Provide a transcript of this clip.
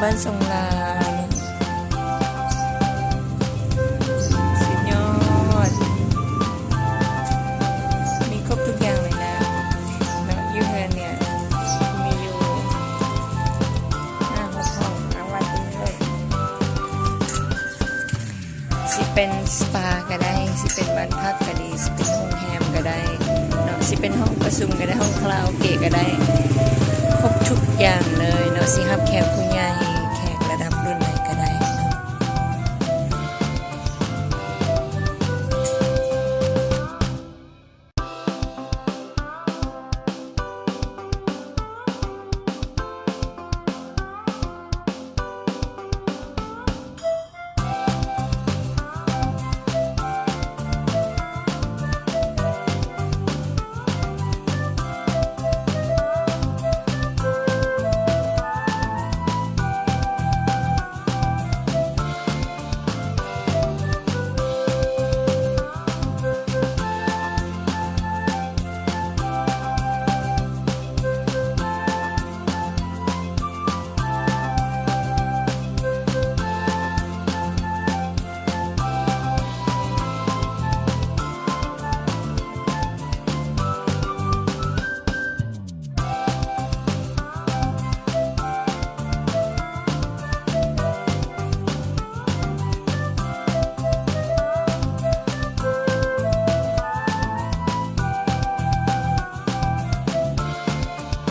บ้านทรงลาวสุดยอดมีครบทุกอย่างเลยนะแล้วยูเฮิร์นเนี่ยมีอยู่5-6 ห้องเอาไว้ตรงนี้เลยสิเป็นสปาก็ได้สิเป็นบ้านพักก็ดีสิเป็นโรงแรมก็ได้เนาะสิเป็นห้องประชุมก็ได้ห้องคาราโอเกะก็ได้ครบทุกอย่างเลยเนาะสิรับแขกผู้ใหญ่